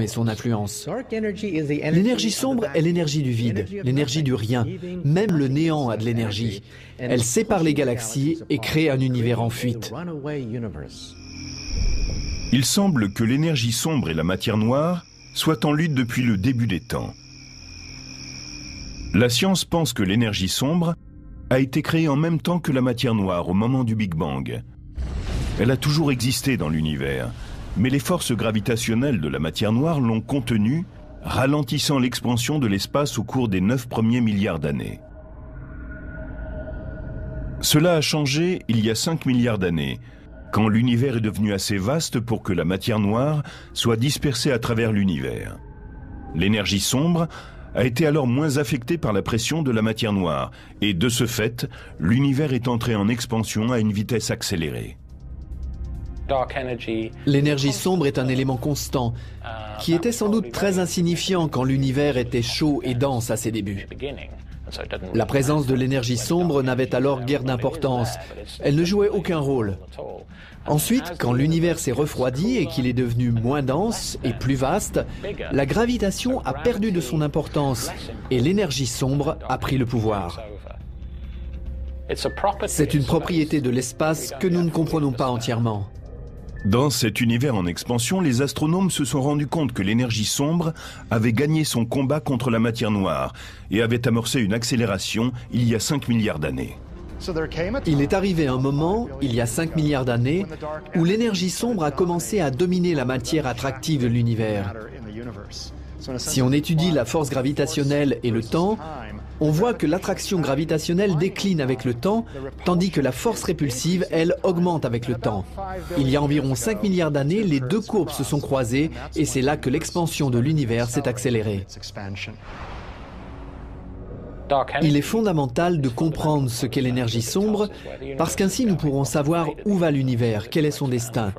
et son influence. L'énergie sombre est l'énergie du vide, l'énergie du rien. Même le néant a de l'énergie. Elle sépare les galaxies et crée un univers en fuite. Il semble que l'énergie sombre et la matière noire soient en lutte depuis le début des temps. La science pense que l'énergie sombre a été créée en même temps que la matière noire au moment du Big Bang. Elle a toujours existé dans l'univers, mais les forces gravitationnelles de la matière noire l'ont contenue, ralentissant l'expansion de l'espace au cours des 9 premiers milliards d'années. Cela a changé il y a 5 milliards d'années, quand l'univers est devenu assez vaste pour que la matière noire soit dispersée à travers l'univers. L'énergie sombre a été alors moins affectée par la pression de la matière noire, et de ce fait, l'univers est entré en expansion à une vitesse accélérée. L'énergie sombre est un élément constant, qui était sans doute très insignifiant quand l'univers était chaud et dense à ses débuts. La présence de l'énergie sombre n'avait alors guère d'importance. Elle ne jouait aucun rôle. Ensuite, quand l'univers s'est refroidi et qu'il est devenu moins dense et plus vaste, la gravitation a perdu de son importance et l'énergie sombre a pris le pouvoir. C'est une propriété de l'espace que nous ne comprenons pas entièrement. Dans cet univers en expansion, les astronomes se sont rendus compte que l'énergie sombre avait gagné son combat contre la matière noire et avait amorcé une accélération il y a 5 milliards d'années. Il est arrivé un moment, il y a 5 milliards d'années, où l'énergie sombre a commencé à dominer la matière attractive de l'univers. Si on étudie la force gravitationnelle et le temps, on voit que l'attraction gravitationnelle décline avec le temps, tandis que la force répulsive, elle, augmente avec le temps. Il y a environ 5 milliards d'années, les deux courbes se sont croisées et c'est là que l'expansion de l'univers s'est accélérée. Il est fondamental de comprendre ce qu'est l'énergie sombre, parce qu'ainsi nous pourrons savoir où va l'univers, quel est son destin.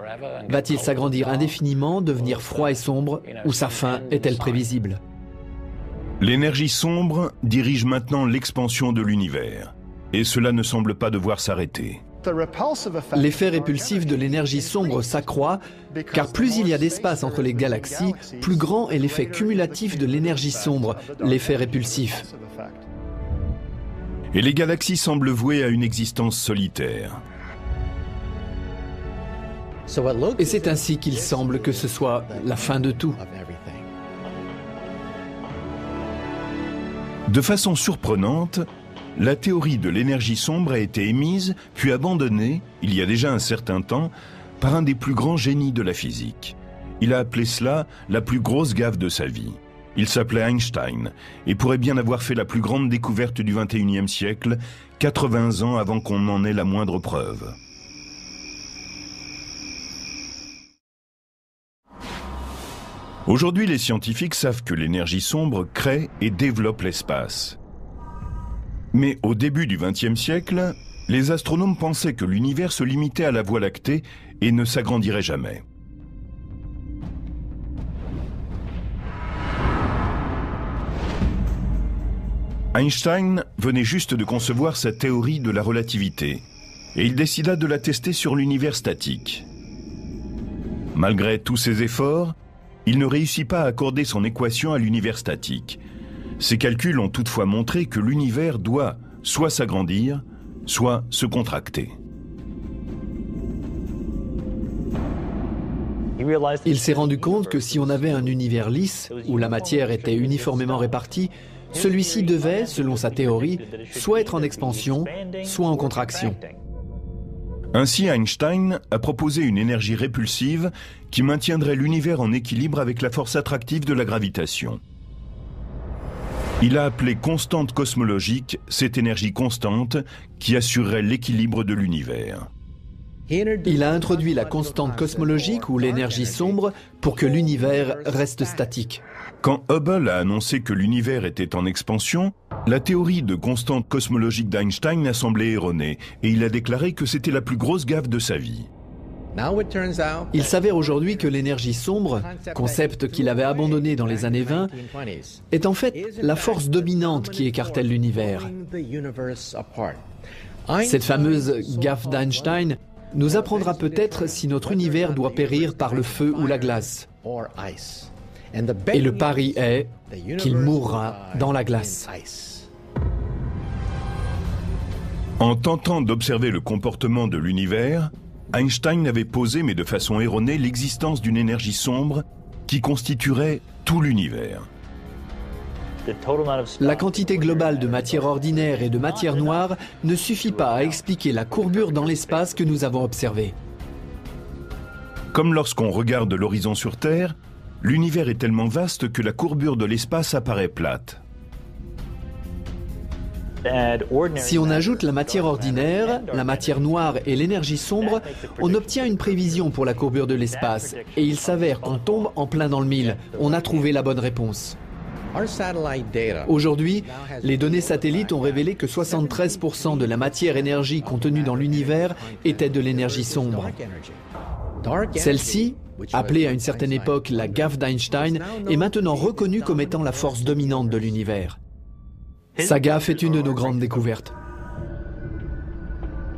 Va-t-il s'agrandir indéfiniment, devenir froid et sombre, ou sa fin est-elle prévisible ? L'énergie sombre dirige maintenant l'expansion de l'univers, et cela ne semble pas devoir s'arrêter. L'effet répulsif de l'énergie sombre s'accroît, car plus il y a d'espace entre les galaxies, plus grand est l'effet cumulatif de l'énergie sombre, l'effet répulsif. Et les galaxies semblent vouées à une existence solitaire. Et c'est ainsi qu'il semble que ce soit la fin de tout. De façon surprenante, la théorie de l'énergie sombre a été émise puis abandonnée, il y a déjà un certain temps, par un des plus grands génies de la physique. Il a appelé cela la plus grosse gaffe de sa vie. Il s'appelait Einstein et pourrait bien avoir fait la plus grande découverte du XXIe siècle, 80 ans avant qu'on n'en ait la moindre preuve. Aujourd'hui, les scientifiques savent que l'énergie sombre crée et développe l'espace. Mais au début du XXe siècle, les astronomes pensaient que l'univers se limitait à la Voie lactée et ne s'agrandirait jamais. Einstein venait juste de concevoir sa théorie de la relativité et il décida de la tester sur l'univers statique. Malgré tous ses efforts, il ne réussit pas à accorder son équation à l'univers statique. Ses calculs ont toutefois montré que l'univers doit soit s'agrandir, soit se contracter. Il s'est rendu compte que si on avait un univers lisse, où la matière était uniformément répartie, celui-ci devait, selon sa théorie, soit être en expansion, soit en contraction. Ainsi, Einstein a proposé une énergie répulsive qui maintiendrait l'univers en équilibre avec la force attractive de la gravitation. Il a appelé constante cosmologique cette énergie constante qui assurerait l'équilibre de l'univers. Il a introduit la constante cosmologique ou l'énergie sombre pour que l'univers reste statique. Quand Hubble a annoncé que l'univers était en expansion, la théorie de constante cosmologique d'Einstein a semblé erronée et il a déclaré que c'était la plus grosse gaffe de sa vie. Il s'avère aujourd'hui que l'énergie sombre, concept qu'il avait abandonné dans les années 20, est en fait la force dominante qui écartèle l'univers. Cette fameuse gaffe d'Einstein nous apprendra peut-être si notre univers doit périr par le feu ou la glace. Et le pari est qu'il mourra dans la glace. En tentant d'observer le comportement de l'univers, Einstein avait posé, mais de façon erronée, l'existence d'une énergie sombre qui constituerait tout l'univers. La quantité globale de matière ordinaire et de matière noire ne suffit pas à expliquer la courbure dans l'espace que nous avons observée. Comme lorsqu'on regarde l'horizon sur Terre, l'univers est tellement vaste que la courbure de l'espace apparaît plate. Si on ajoute la matière ordinaire, la matière noire et l'énergie sombre, on obtient une prévision pour la courbure de l'espace. Et il s'avère qu'on tombe en plein dans le mille. On a trouvé la bonne réponse. Aujourd'hui, les données satellites ont révélé que 73% de la matière-énergie contenue dans l'univers était de l'énergie sombre. Celle-ci, appelée à une certaine époque la gaffe d'Einstein, est maintenant reconnue comme étant la force dominante de l'univers. Sa gaffe est une de nos grandes découvertes.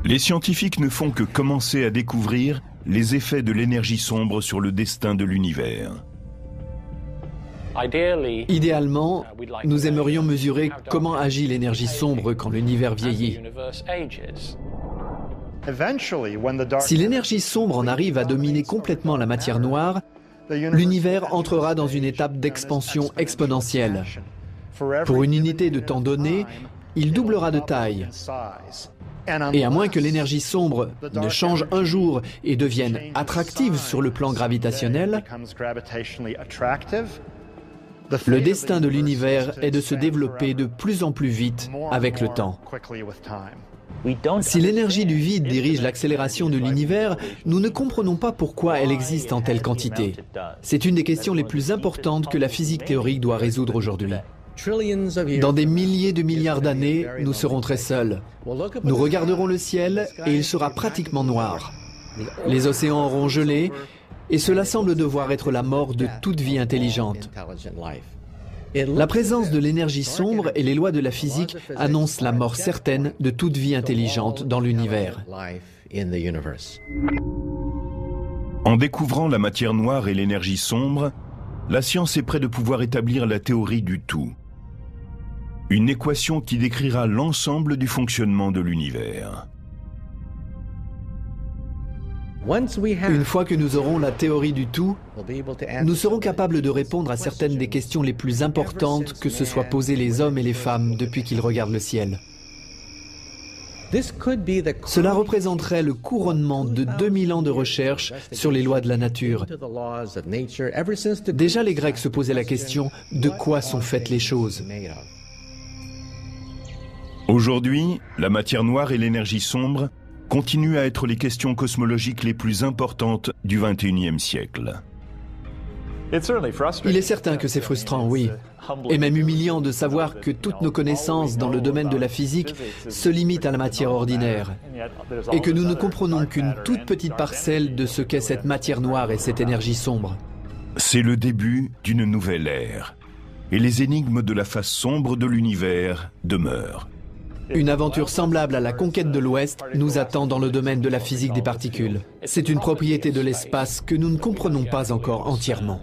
Les scientifiques ne font que commencer à découvrir les effets de l'énergie sombre sur le destin de l'univers. Idéalement, nous aimerions mesurer comment agit l'énergie sombre quand l'univers vieillit. Si l'énergie sombre en arrive à dominer complètement la matière noire, l'univers entrera dans une étape d'expansion exponentielle. Pour une unité de temps donnée, il doublera de taille. Et à moins que l'énergie sombre ne change un jour et devienne attractive sur le plan gravitationnel, le destin de l'univers est de se développer de plus en plus vite avec le temps. Si l'énergie du vide dirige l'accélération de l'univers, nous ne comprenons pas pourquoi elle existe en telle quantité. C'est une des questions les plus importantes que la physique théorique doit résoudre aujourd'hui. Dans des milliers de milliards d'années, nous serons très seuls. Nous regarderons le ciel et il sera pratiquement noir. Les océans auront gelé et cela semble devoir être la mort de toute vie intelligente. La présence de l'énergie sombre et les lois de la physique annoncent la mort certaine de toute vie intelligente dans l'univers. En découvrant la matière noire et l'énergie sombre, la science est près de pouvoir établir la théorie du tout. Une équation qui décrira l'ensemble du fonctionnement de l'univers. Une fois que nous aurons la théorie du tout, nous serons capables de répondre à certaines des questions les plus importantes que se soient posées les hommes et les femmes depuis qu'ils regardent le ciel. Cela représenterait le couronnement de 2000 ans de recherche sur les lois de la nature. Déjà, les Grecs se posaient la question « de quoi sont faites les choses ?» Aujourd'hui, la matière noire et l'énergie sombre continuent à être les questions cosmologiques les plus importantes du XXIe siècle. Il est certain que c'est frustrant, oui, et même humiliant de savoir que toutes nos connaissances dans le domaine de la physique se limitent à la matière ordinaire, et que nous ne comprenons qu'une toute petite parcelle de ce qu'est cette matière noire et cette énergie sombre. C'est le début d'une nouvelle ère, et les énigmes de la face sombre de l'univers demeurent. Une aventure semblable à la conquête de l'Ouest nous attend dans le domaine de la physique des particules. C'est une propriété de l'espace que nous ne comprenons pas encore entièrement.